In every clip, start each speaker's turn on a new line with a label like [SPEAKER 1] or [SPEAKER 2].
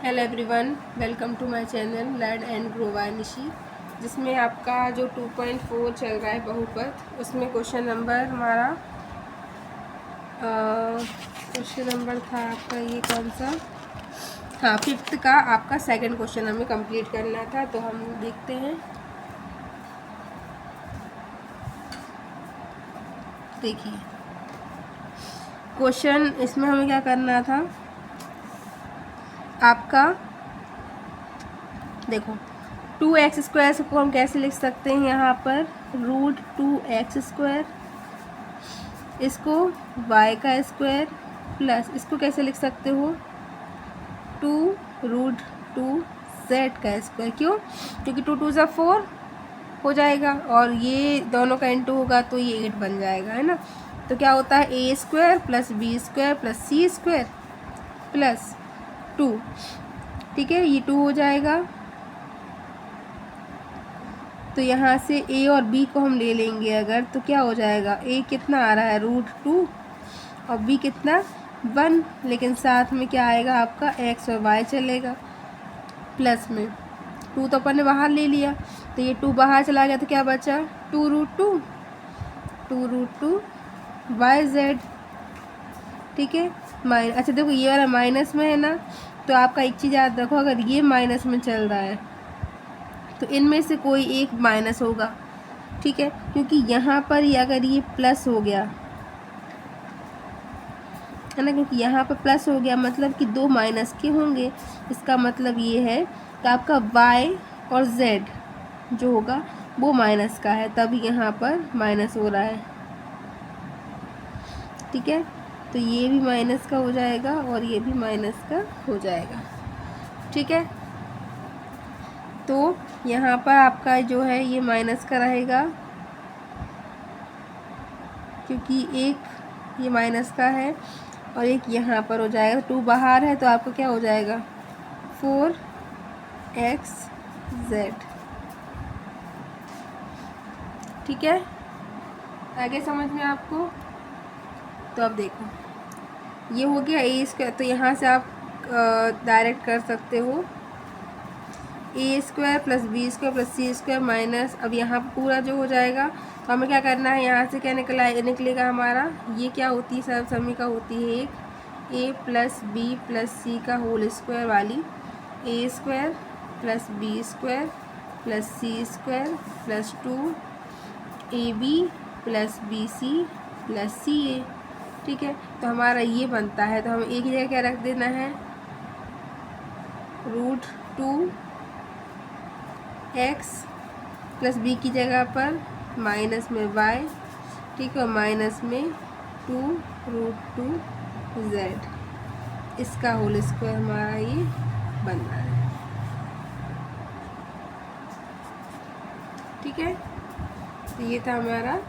[SPEAKER 1] Hello everyone, welcome to my channel learn and grow by Nishi, जिसमें आपका जो 2.4 चल रहा है बहुपद, उसमें क्वेश्चन नंबर हमारा क्वेश्चन नंबर था आपका ये कौन सा, हाँ 5th का आपका सेकंड क्वेश्चन हमें कंप्लीट करना था। तो हम देखते हैं। देखिए क्वेश्चन, इसमें हमें क्या करना था आपका, देखो 2x² को हम कैसे लिख सकते हैं, यहाँ पर √2x², इसको y² प्लस इसको कैसे लिख सकते हो 2√2z²। क्यों? क्योंकि 2 2 4 हो जाएगा और ये दोनों का इंटू होगा तो ये 8 बन जाएगा, है ना। तो क्या होता है a² plus b² plus c² plus 2, ठीक है, ये 2 हो जाएगा। तो यहाँ से a और b को हम ले लेंगे अगर, तो क्या हो जाएगा, a कितना आ रहा है √2 और b कितना 1, लेकिन साथ में क्या आएगा आपका x और y चलेगा प्लस में 2 तो अपन ने बाहर ले लिया, तो ये 2 बाहर चला गया तो क्या बचा 2√2 yz, ठीक है। अच्छा देखो ये वाला माइनस में है ना, तो आपका एक चीज़ याद रखो, अगर ये माइनस में चल रहा है तो इनमें से कोई एक माइनस होगा, ठीक है, क्योंकि यहाँ पर ही अगर ये प्लस हो गया है ना, क्योंकि यहाँ पर प्लस हो गया मतलब कि 2 माइनस के होंगे। इसका मतलब ये है कि आपका y और z जो होगा वो माइनस का है, तभी यहाँ पर माइनस हो रहा है, ठीक है। तो ये भी माइनस का हो जाएगा और ये भी माइनस का हो जाएगा, ठीक है। तो यहाँ पर आपका जो है ये माइनस का रहेगा, क्योंकि एक ये माइनस का है और एक यहाँ पर हो जाएगा। 2 बाहर है तो आपका क्या हो जाएगा 4xz, ठीक है। आगे समझ में आपको? तो अब देखो ये हो गया a², तो यहाँ से आप डायरेक्ट कर सकते हो a² plus b² plus c² minus, अब यहाँ पूरा जो हो जाएगा तो हमें क्या करना है, यहाँ से क्या निकलेगा हमारा, ये क्या होती है सब समीका होती है एक a plus b plus c का होल स्क्वायर वाली a² plus b² plus c² plus 2ab plus bc plus ca, ठीक है। तो हमारा ये बनता है, तो हमें एक ही जगह क्या रख देना है √2x प्लस b की जगह पर माइनस में y, ठीक है, माइनस में 2√2z, इसका होल स्क्वायर हमारा ये बन रहा है, ठीक है। तो ये था हमारा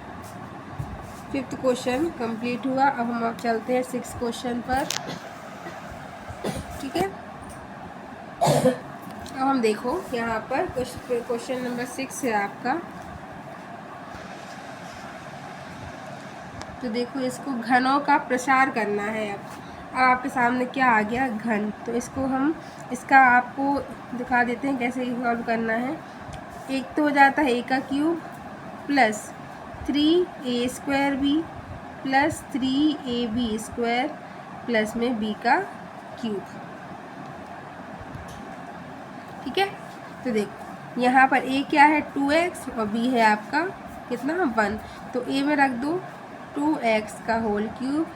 [SPEAKER 1] 5th क्वेश्चन कंप्लीट हुआ। अब हम चलते हैं 6th क्वेश्चन पर, ठीक है। अब हम देखो यहाँ पर क्वेश्चन नंबर 6 है आपका। तो देखो इसको घनों का प्रसार करना है। अब आपके सामने क्या आ गया घन, तो इसको हम इसका आपको दिखा देते हैं कैसे सॉल्व करना है। एक तो हो जाता है a का cube plus 3a² plus 3ab² plus में b का क्यूब, ठीक है। तो देखो यहाँ पर a क्या है 2x और b है आपका कितना 1, तो a में रख दो 2x का whole cube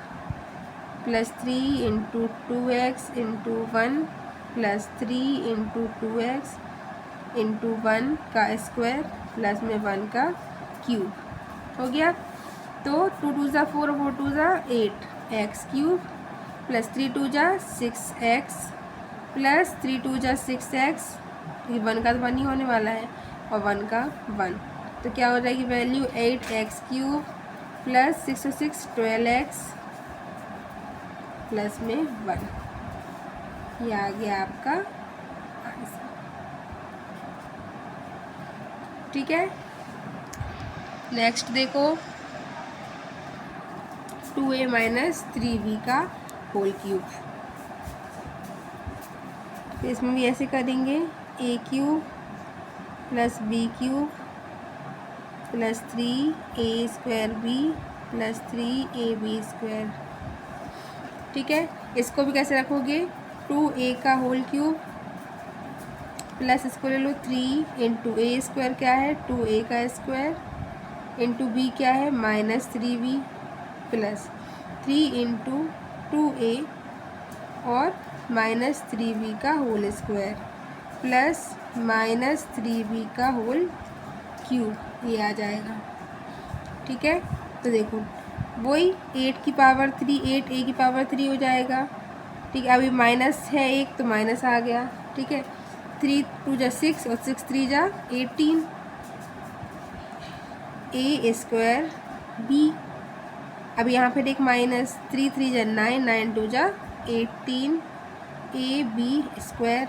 [SPEAKER 1] plus 3 into 2x into 1 plus 3 into 2x into 1 का स्क्वायर प्लस में 1 का क्यूब हो गया। तो 2 2 जा 4 4 2 जा 8x³ प्लस 3 2 जा 6x प्लस 3 2 जा 6x, ये 1 का तो 1 ही होने वाला है और 1 का 1, तो क्या हो जाएगी value 8x³ plus 6 6 12x plus में 1, ये आ गया आपका आंसर, ठीक है। नेक्स्ट देखो 2a माइनस 3b का होल क्यूब, तो इसमें भी ऐसे करेंगे, a cube plus b cube plus 3a² B plus 3ab²। ठीक है, इसको भी कैसे रखोगे, 2a का होल क्यूब प्लस इसको ले लो 3 इंटू a² क्या है 2a का स्क्वायर इंटू बी क्या है -3b प्लस 3 इंटू 2a और -3b का होल स्क्वायर प्लस -3b का होल क्यूब, ये आ जाएगा। ठीक है, तो देखो वही 8 की पावर 3 8a की पावर 3 हो जाएगा। ठीक है, अभी माइनस है एक तो माइनस आ गया। ठीक है, 3 2 जा 6 और 6 3 जा 18 a² b। अब यहाँ पर एक माइनस 3 3 जा 9 9 2 जा 18 ab²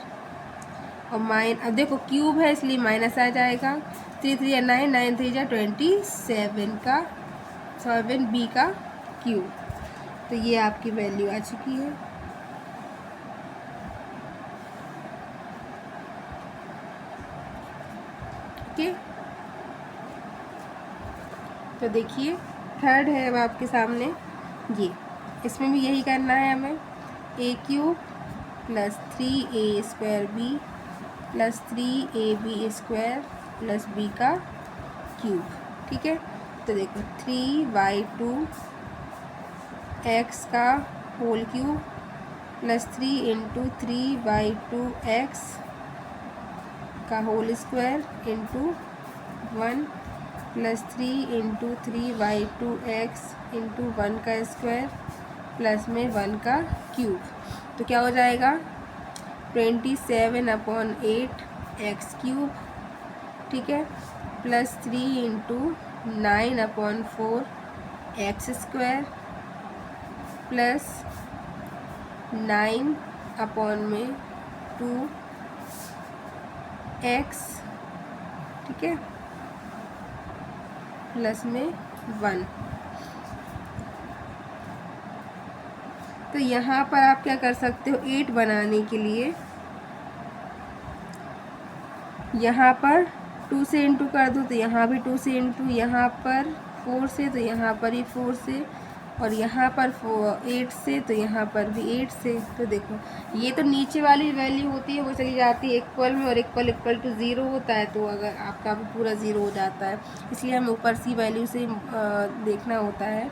[SPEAKER 1] और अब देखो क्यूब है इसलिए माइनस आ जाएगा। 3 3 जा 9 9 3 जा 27 का 7b का क्यूब। तो ये आपकी वैल्यू आ चुकी है। ओके, तो देखिए थर्ड है अब आपके सामने ये, इसमें भी यही करना है हमें, A cube plus 3a² B plus 3ab² plus B का क्यूब। ठीक है, तो देखो 3y2 x का whole cube plus 3 into 3y2x का whole square into 1 plus 3 into 3y2x into 1 का स्क्वायर प्लस में 1 का क्यूब। तो क्या हो जाएगा 27/8 x³ ठीक है, plus 3 into 9/4 x² plus 9/2 x। ठीक है, प्लस में 1। तो यहाँ पर आप क्या कर सकते हो, 8 बनाने के लिए यहाँ पर 2 से इंटू कर दो, तो यहाँ भी 2 से इंटू, यहाँ पर 4 से तो यहाँ पर ही 4 से, और यहाँ पर 8 से तो यहाँ पर भी 8 से। तो देखो ये तो नीचे वाली वैल्यू होती है वो चली जाती है इक्वल में, और इक्वल टू 0 होता है तो अगर आपका भी पूरा 0 हो जाता है, इसलिए हमें ऊपर सी वैल्यू से देखना होता है।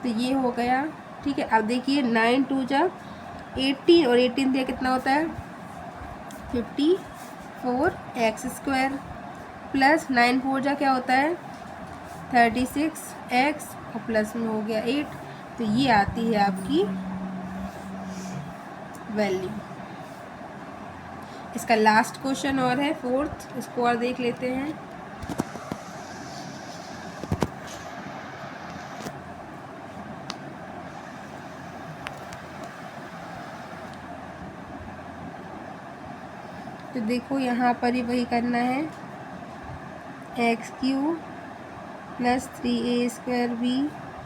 [SPEAKER 1] तो ये हो गया। ठीक है, अब देखिए 9 2 जा 18 और 18 दिया कितना होता है 54 x² प्लस 9 4 जा क्या होता है 36 x और प्लस में हो गया 8। तो ये आती है आपकी वैल्यू। इसका लास्ट क्वेश्चन और है 4th, इसको और देख लेते हैं। तो देखो यहाँ पर ही वही करना है, x³ plus 3a² b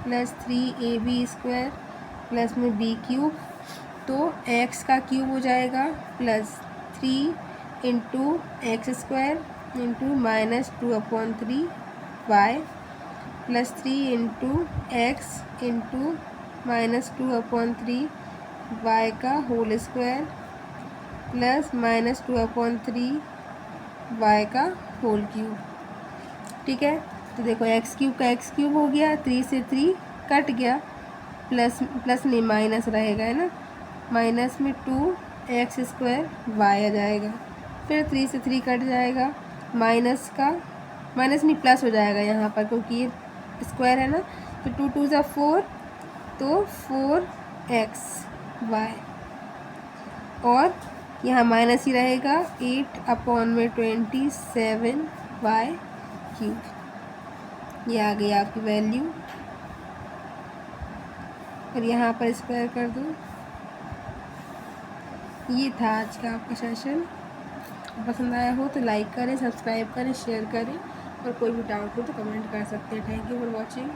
[SPEAKER 1] plus 3ab² plus में b³ तो x का क्यूब हो जाएगा plus 3 into x² into -2/3 y plus 3 into x into -2/3 y का होल स्क्वायर प्लस -2/3 y का होल क्यूब। ठीक है, तो देखो x³ का x³ हो गया, 3 से 3 कट गया, प्लस नहीं माइनस रहेगा है ना, माइनस में 2x² y आ जाएगा, फिर 3 से 3 कट जाएगा, माइनस नहीं प्लस हो जाएगा यहाँ पर क्योंकि ये स्क्वायर है ना, तो 2 2 जा 4 तो 4xy और यहाँ माइनस ही रहेगा 8/27y³। ये आ गई आपकी वैल्यू, और यहाँ पर स्क्वायर कर दो। ये था आज का आपका सेशन। पसंद आया हो तो लाइक करें, सब्सक्राइब करें, शेयर करें, और कोई भी डाउट हो तो कमेंट कर सकते हैं। Thank you for watching.